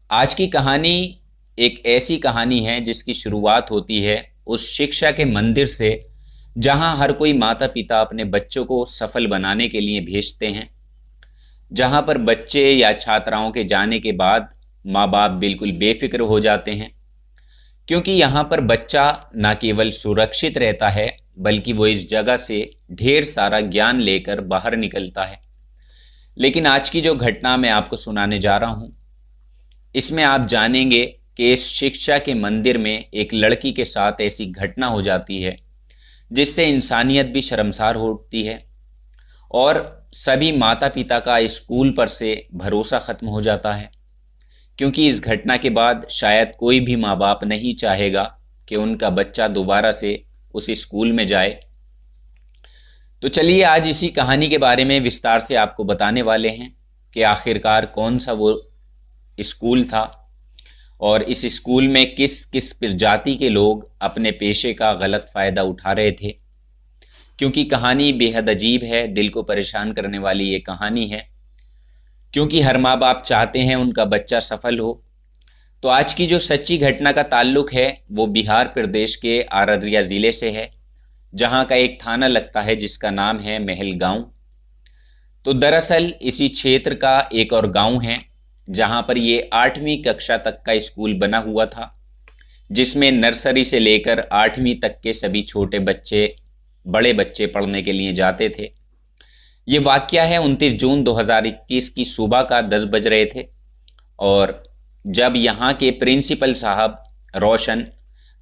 आज की कहानी एक ऐसी कहानी है जिसकी शुरुआत होती है उस शिक्षा के मंदिर से जहां हर कोई माता पिता अपने बच्चों को सफल बनाने के लिए भेजते हैं। जहां पर बच्चे या छात्राओं के जाने के बाद माँ बाप बिल्कुल बेफिक्र हो जाते हैं, क्योंकि यहाँ पर बच्चा न केवल सुरक्षित रहता है बल्कि वो इस जगह से ढेर सारा ज्ञान लेकर बाहर निकलता है। लेकिन आज की जो घटना मैं आपको सुनाने जा रहा हूँ, इसमें आप जानेंगे कि इस शिक्षा के मंदिर में एक लड़की के साथ ऐसी घटना हो जाती है जिससे इंसानियत भी शर्मसार होती है और सभी माता पिता का स्कूल पर से भरोसा ख़त्म हो जाता है, क्योंकि इस घटना के बाद शायद कोई भी माँ बाप नहीं चाहेगा कि उनका बच्चा दोबारा से उस स्कूल में जाए। तो चलिए आज इसी कहानी के बारे में विस्तार से आपको बताने वाले हैं कि आखिरकार कौन सा वो स्कूल था और इस स्कूल में किस किस प्रजाति के लोग अपने पेशे का गलत फ़ायदा उठा रहे थे। क्योंकि कहानी बेहद अजीब है, दिल को परेशान करने वाली ये कहानी है, क्योंकि हर माँ बाप चाहते हैं उनका बच्चा सफल हो। तो आज की जो सच्ची घटना का ताल्लुक है वो बिहार प्रदेश के अररिया ज़िले से है, जहाँ का एक थाना लगता है जिसका नाम है महलगांव। तो दरअसल इसी क्षेत्र का एक और गांव है जहाँ पर ये 8वीं कक्षा तक का स्कूल बना हुआ था, जिसमें नर्सरी से लेकर 8वीं तक के सभी छोटे बच्चे बड़े बच्चे पढ़ने के लिए जाते थे। ये वाक़या है 29 जून 2021 की सुबह का 10 बज रहे थे और जब यहाँ के प्रिंसिपल साहब रोशन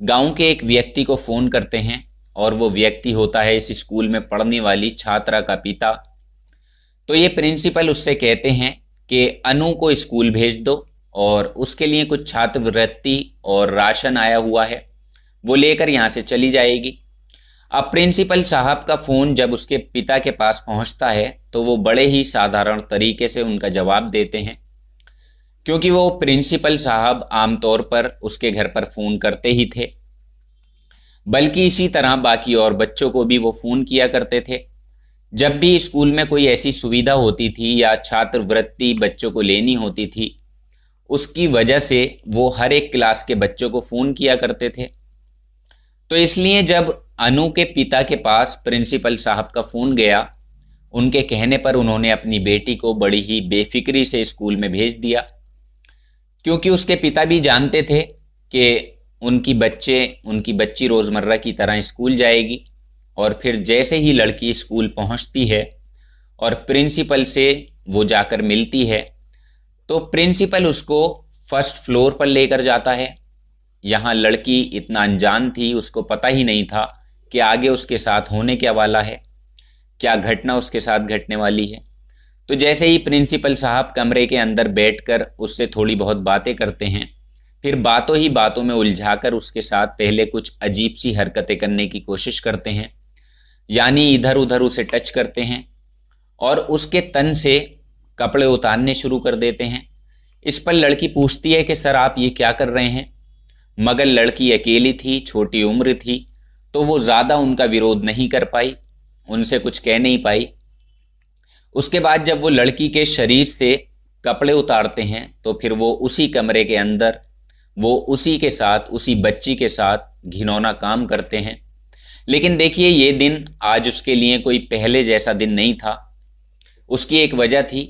गांव के एक व्यक्ति को फ़ोन करते हैं और वो व्यक्ति होता है इस स्कूल में पढ़ने वाली छात्रा का पिता। तो ये प्रिंसिपल उससे कहते हैं कि अनु को स्कूल भेज दो और उसके लिए कुछ छात्रवृत्ति और राशन आया हुआ है, वो लेकर यहाँ से चली जाएगी। अब प्रिंसिपल साहब का फ़ोन जब उसके पिता के पास पहुँचता है तो वो बड़े ही साधारण तरीके से उनका जवाब देते हैं, क्योंकि वो प्रिंसिपल साहब आमतौर पर उसके घर पर फ़ोन करते ही थे, बल्कि इसी तरह बाकी और बच्चों को भी वो फ़ोन किया करते थे। जब भी स्कूल में कोई ऐसी सुविधा होती थी या छात्रवृत्ति बच्चों को लेनी होती थी, उसकी वजह से वो हर एक क्लास के बच्चों को फ़ोन किया करते थे। तो इसलिए जब अनु के पिता के पास प्रिंसिपल साहब का फ़ोन गया, उनके कहने पर उन्होंने अपनी बेटी को बड़ी ही बेफिक्री से स्कूल में भेज दिया, क्योंकि उसके पिता भी जानते थे कि उनकी बच्ची रोज़मर्रा की तरह स्कूल जाएगी। और फिर जैसे ही लड़की स्कूल पहुंचती है और प्रिंसिपल से वो जाकर मिलती है, तो प्रिंसिपल उसको फर्स्ट फ्लोर पर लेकर जाता है। यहाँ लड़की इतना अनजान थी, उसको पता ही नहीं था कि आगे उसके साथ होने क्या वाला है, क्या घटना उसके साथ घटने वाली है। तो जैसे ही प्रिंसिपल साहब कमरे के अंदर बैठकर उससे थोड़ी बहुत बातें करते हैं, फिर बातों ही बातों में उलझाकर उसके साथ पहले कुछ अजीब सी हरकतें करने की कोशिश करते हैं, यानी इधर उधर उसे टच करते हैं और उसके तन से कपड़े उतारने शुरू कर देते हैं। इस पर लड़की पूछती है कि सर आप ये क्या कर रहे हैं, मगर लड़की अकेली थी, छोटी उम्र थी, तो वो ज़्यादा उनका विरोध नहीं कर पाई, उनसे कुछ कह नहीं पाई। उसके बाद जब वो लड़की के शरीर से कपड़े उतारते हैं तो फिर वो उसी कमरे के अंदर वो उसी के साथ, उसी बच्ची के साथ घिनौना काम करते हैं। लेकिन देखिए, ये दिन आज उसके लिए कोई पहले जैसा दिन नहीं था। उसकी एक वजह थी,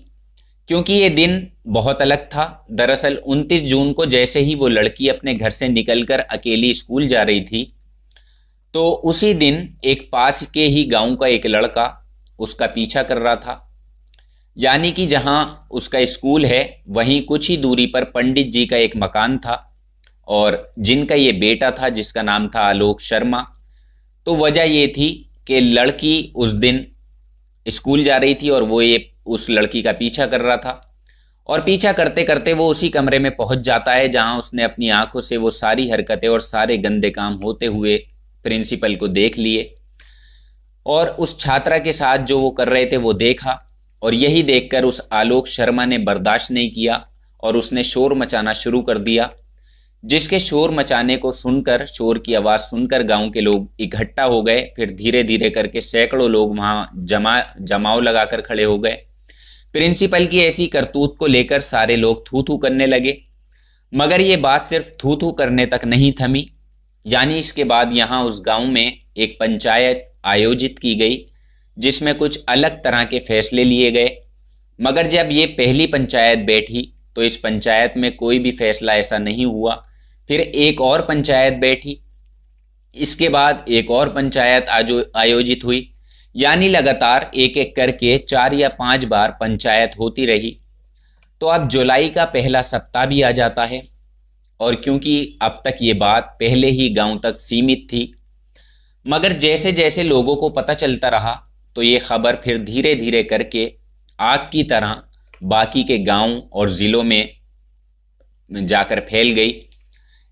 क्योंकि ये दिन बहुत अलग था। दरअसल 29 जून को जैसे ही वो लड़की अपने घर से निकलकर अकेली स्कूल जा रही थी, तो उसी दिन एक पास के ही गांव का एक लड़का उसका पीछा कर रहा था। यानी कि जहां उसका स्कूल है वहीं कुछ ही दूरी पर पंडित जी का एक मकान था और जिनका ये बेटा था जिसका नाम था आलोक शर्मा। तो वजह ये थी कि लड़की उस दिन स्कूल जा रही थी और वो ये उस लड़की का पीछा कर रहा था और पीछा करते करते वो उसी कमरे में पहुंच जाता है जहां उसने अपनी आंखों से वो सारी हरकतें और सारे गंदे काम होते हुए प्रिंसिपल को देख लिए और उस छात्रा के साथ जो वो कर रहे थे वो देखा। और यही देखकर उस आलोक शर्मा ने बर्दाश्त नहीं किया और उसने शोर मचाना शुरू कर दिया, जिसके शोर मचाने को सुनकर, शोर की आवाज़ सुनकर गांव के लोग इकट्ठा हो गए। फिर धीरे धीरे करके सैकड़ों लोग वहां जमाव लगाकर खड़े हो गए। प्रिंसिपल की ऐसी करतूत को लेकर सारे लोग थू थू करने लगे मगर ये बात सिर्फ थू थू करने तक नहीं थमी। यानी इसके बाद यहाँ उस गांव में एक पंचायत आयोजित की गई जिसमें कुछ अलग तरह के फैसले लिए गए। मगर जब ये पहली पंचायत बैठी तो इस पंचायत में कोई भी फैसला ऐसा नहीं हुआ। फिर एक और पंचायत बैठी, इसके बाद एक और पंचायत आयोजित हुई। यानी लगातार एक एक करके 4 या 5 बार पंचायत होती रही। तो अब जुलाई का पहला सप्ताह भी आ जाता है और क्योंकि अब तक ये बात पहले ही गांव तक सीमित थी, मगर जैसे जैसे लोगों को पता चलता रहा तो ये खबर फिर धीरे धीरे करके आग की तरह बाकी के गांव और ज़िलों में जाकर फैल गई।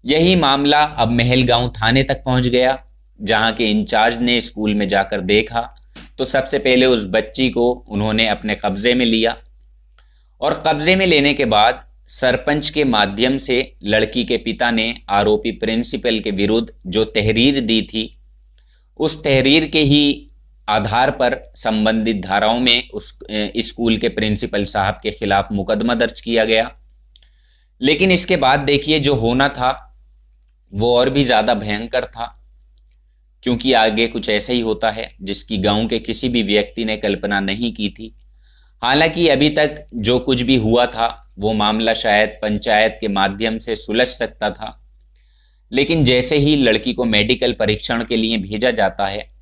यही मामला अब महलगांव थाने तक पहुंच गया, जहां के इंचार्ज ने स्कूल में जाकर देखा तो सबसे पहले उस बच्ची को उन्होंने अपने कब्जे में लिया और कब्जे में लेने के बाद सरपंच के माध्यम से लड़की के पिता ने आरोपी प्रिंसिपल के विरुद्ध जो तहरीर दी थी, उस तहरीर के ही आधार पर संबंधित धाराओं में उस स्कूल के प्रिंसिपल साहब के खिलाफ मुकदमा दर्ज किया गया। लेकिन इसके बाद देखिए जो होना था वो और भी ज़्यादा भयंकर था, क्योंकि आगे कुछ ऐसा ही होता है जिसकी गांव के किसी भी व्यक्ति ने कल्पना नहीं की थी। हालांकि अभी तक जो कुछ भी हुआ था वो मामला शायद पंचायत के माध्यम से सुलझ सकता था, लेकिन जैसे ही लड़की को मेडिकल परीक्षण के लिए भेजा जाता है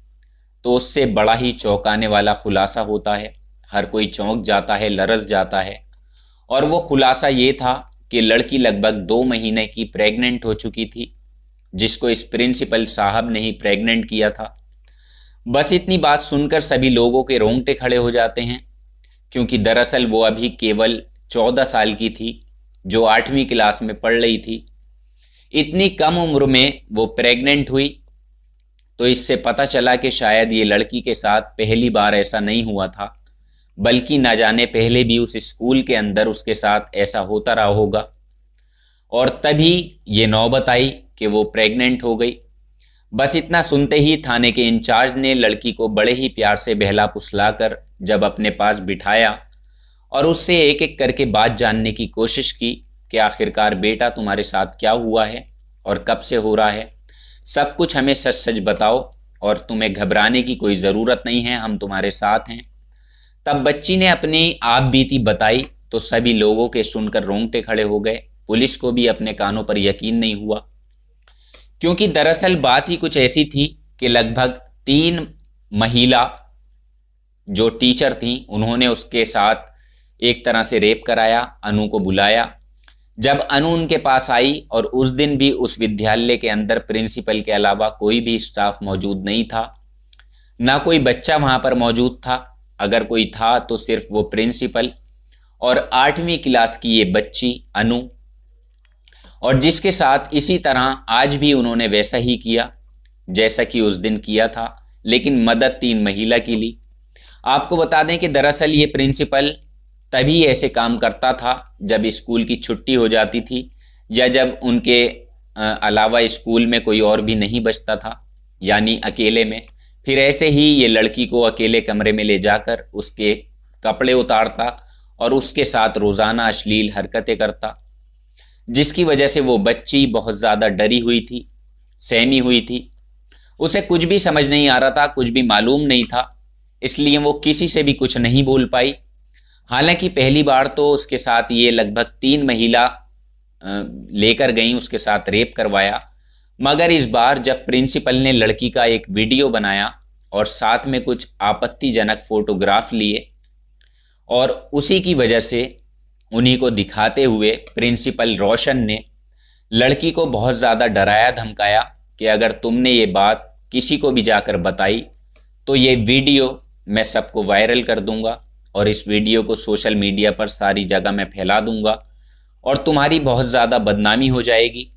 तो उससे बड़ा ही चौंकाने वाला खुलासा होता है। हर कोई चौंक जाता है, लरस जाता है। और वो खुलासा ये था कि लड़की लगभग 2 महीने की प्रेग्नेंट हो चुकी थी, जिसको इस प्रिंसिपल साहब ने ही प्रेग्नेंट किया था। बस इतनी बात सुनकर सभी लोगों के रोंगटे खड़े हो जाते हैं, क्योंकि दरअसल वो अभी केवल 14 साल की थी, जो 8वीं क्लास में पढ़ रही थी। इतनी कम उम्र में वो प्रेग्नेंट हुई, तो इससे पता चला कि शायद ये लड़की के साथ पहली बार ऐसा नहीं हुआ था, बल्कि ना जाने पहले भी उस स्कूल के अंदर उसके साथ ऐसा होता रहा होगा। और तभी ये नौबत आई कि वो प्रेग्नेंट हो गई। बस इतना सुनते ही थाने के इंचार्ज ने लड़की को बड़े ही प्यार से बहला फुसलाकर जब अपने पास बिठाया और उससे एक एक करके बात जानने की कोशिश की कि आखिरकार बेटा तुम्हारे साथ क्या हुआ है और कब से हो रहा है, सब कुछ हमें सच सच बताओ और तुम्हें घबराने की कोई ज़रूरत नहीं है, हम तुम्हारे साथ हैं। तब बच्ची ने अपनी आप बीती बताई तो सभी लोगों के सुनकर रोंगटे खड़े हो गए। पुलिस को भी अपने कानों पर यकीन नहीं हुआ, क्योंकि दरअसल बात ही कुछ ऐसी थी कि लगभग 3 महिला जो टीचर थीं, उन्होंने उसके साथ एक तरह से रेप कराया। अनु को बुलाया। जब अनु उनके पास आई और उस दिन भी उस विद्यालय के अंदर प्रिंसिपल के अलावा कोई भी स्टाफ मौजूद नहीं था, ना कोई बच्चा वहां पर मौजूद था। अगर कोई था तो सिर्फ वो प्रिंसिपल और 8वीं क्लास की ये बच्ची अनु, और जिसके साथ इसी तरह आज भी उन्होंने वैसा ही किया जैसा कि उस दिन किया था, लेकिन मदद 3 महिला की ली। आपको बता दें कि दरअसल ये प्रिंसिपल तभी ऐसे काम करता था जब स्कूल की छुट्टी हो जाती थी या जब उनके अलावा स्कूल में कोई और भी नहीं बचता था, यानी अकेले में। फिर ऐसे ही ये लड़की को अकेले कमरे में ले जाकर उसके कपड़े उतारता और उसके साथ रोज़ाना अश्लील हरकतें करता, जिसकी वजह से वो बच्ची बहुत ज़्यादा डरी हुई थी, सहमी हुई थी। उसे कुछ भी समझ नहीं आ रहा था, कुछ भी मालूम नहीं था, इसलिए वो किसी से भी कुछ नहीं बोल पाई। हालांकि पहली बार तो उसके साथ ये लगभग 3 महिला लेकर गई, उसके साथ रेप करवाया। मगर इस बार जब प्रिंसिपल ने लड़की का एक वीडियो बनाया और साथ में कुछ आपत्तिजनक फोटोग्राफ लिए, और उसी की वजह से उन्हीं को दिखाते हुए प्रिंसिपल रोशन ने लड़की को बहुत ज़्यादा डराया धमकाया कि अगर तुमने ये बात किसी को भी जाकर बताई तो ये वीडियो मैं सबको वायरल कर दूंगा और इस वीडियो को सोशल मीडिया पर सारी जगह मैं फैला दूंगा और तुम्हारी बहुत ज़्यादा बदनामी हो जाएगी,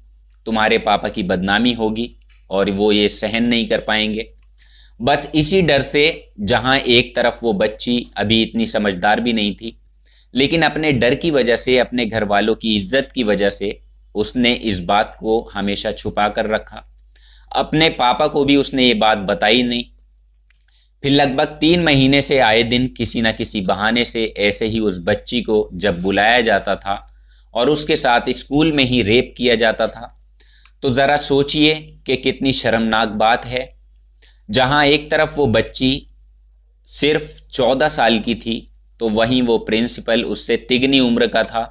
तुम्हारे पापा की बदनामी होगी और वो ये सहन नहीं कर पाएंगे। बस इसी डर से, जहां एक तरफ वो बच्ची अभी इतनी समझदार भी नहीं थी, लेकिन अपने डर की वजह से, अपने घर वालों की इज्जत की वजह से उसने इस बात को हमेशा छुपा कर रखा। अपने पापा को भी उसने ये बात बताई नहीं। फिर लगभग 3 महीने से आए दिन किसी न किसी बहाने से ऐसे ही उस बच्ची को जब बुलाया जाता था और उसके साथ स्कूल में ही रेप किया जाता था। तो ज़रा सोचिए कि कितनी शर्मनाक बात है। जहां एक तरफ वो बच्ची सिर्फ 14 साल की थी, तो वहीं वो प्रिंसिपल उससे तिगनी उम्र का था,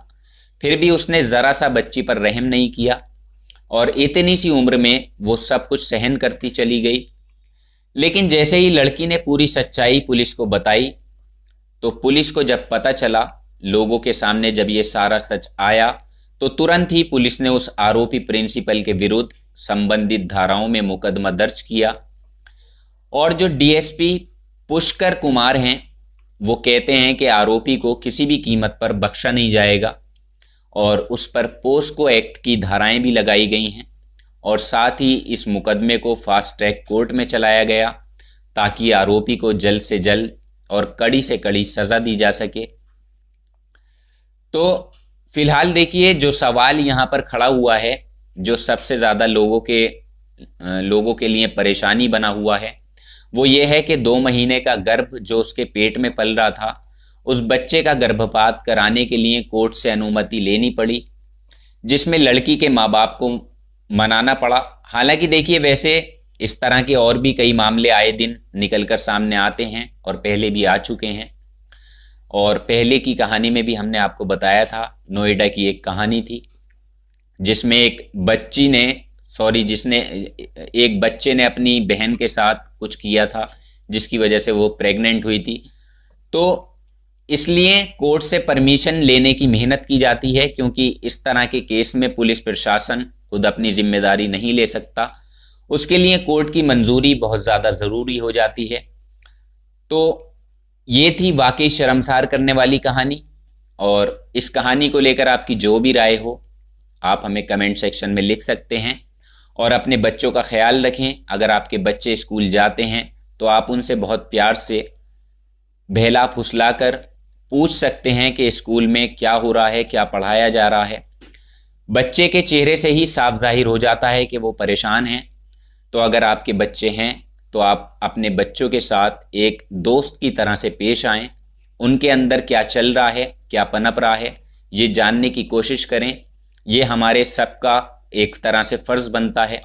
फिर भी उसने ज़रा सा बच्ची पर रहम नहीं किया और इतनी सी उम्र में वो सब कुछ सहन करती चली गई। लेकिन जैसे ही लड़की ने पूरी सच्चाई पुलिस को बताई, तो पुलिस को जब पता चला, लोगों के सामने जब ये सारा सच आया, तो तुरंत ही पुलिस ने उस आरोपी प्रिंसिपल के विरुद्ध संबंधित धाराओं में मुकदमा दर्ज किया। और जो डीएसपी पुष्कर कुमार हैं, वो कहते हैं कि आरोपी को किसी भी कीमत पर बख्शा नहीं जाएगा और उस पर पोस्को एक्ट की धाराएं भी लगाई गई हैं और साथ ही इस मुकदमे को फास्ट ट्रैक कोर्ट में चलाया गया ताकि आरोपी को जल्द से जल्द और कड़ी से कड़ी सज़ा दी जा सके। तो फिलहाल देखिए, जो सवाल यहाँ पर खड़ा हुआ है, जो सबसे ज़्यादा लोगों के लिए परेशानी बना हुआ है, वो ये है कि 2 महीने का गर्भ जो उसके पेट में पल रहा था, उस बच्चे का गर्भपात कराने के लिए कोर्ट से अनुमति लेनी पड़ी, जिसमें लड़की के माँ बाप को मनाना पड़ा। हालांकि देखिए, वैसे इस तरह के और भी कई मामले आए दिन निकलकर सामने आते हैं और पहले भी आ चुके हैं। और पहले की कहानी में भी हमने आपको बताया था, नोएडा की एक कहानी थी जिसमें एक बच्चे ने अपनी बहन के साथ कुछ किया था, जिसकी वजह से वो प्रेग्नेंट हुई थी। तो इसलिए कोर्ट से परमिशन लेने की मेहनत की जाती है, क्योंकि इस तरह के केस में पुलिस प्रशासन खुद अपनी जिम्मेदारी नहीं ले सकता, उसके लिए कोर्ट की मंजूरी बहुत ज़्यादा ज़रूरी हो जाती है। तो ये थी वाकई शर्मसार करने वाली कहानी, और इस कहानी को लेकर आपकी जो भी राय हो, आप हमें कमेंट सेक्शन में लिख सकते हैं। और अपने बच्चों का ख्याल रखें। अगर आपके बच्चे स्कूल जाते हैं तो आप उनसे बहुत प्यार से बहला फुसला कर पूछ सकते हैं कि स्कूल में क्या हो रहा है, क्या पढ़ाया जा रहा है। बच्चे के चेहरे से ही साफ जाहिर हो जाता है कि वो परेशान हैं। तो अगर आपके बच्चे हैं तो आप अपने बच्चों के साथ एक दोस्त की तरह से पेश आएं, उनके अंदर क्या चल रहा है, क्या पनप रहा है, ये जानने की कोशिश करें। ये हमारे सबका एक तरह से फ़र्ज़ बनता है।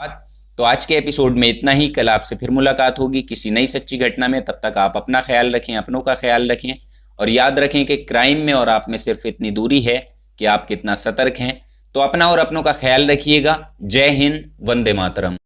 तो आज के एपिसोड में इतना ही। कल आपसे फिर मुलाकात होगी किसी नई सच्ची घटना में। तब तक आप अपना ख्याल रखें, अपनों का ख्याल रखें, और याद रखें कि क्राइम में और आप में सिर्फ इतनी दूरी है कि आप कितना सतर्क हैं। तो अपना और अपनों का ख्याल रखिएगा। जय हिंद, वंदे मातरम।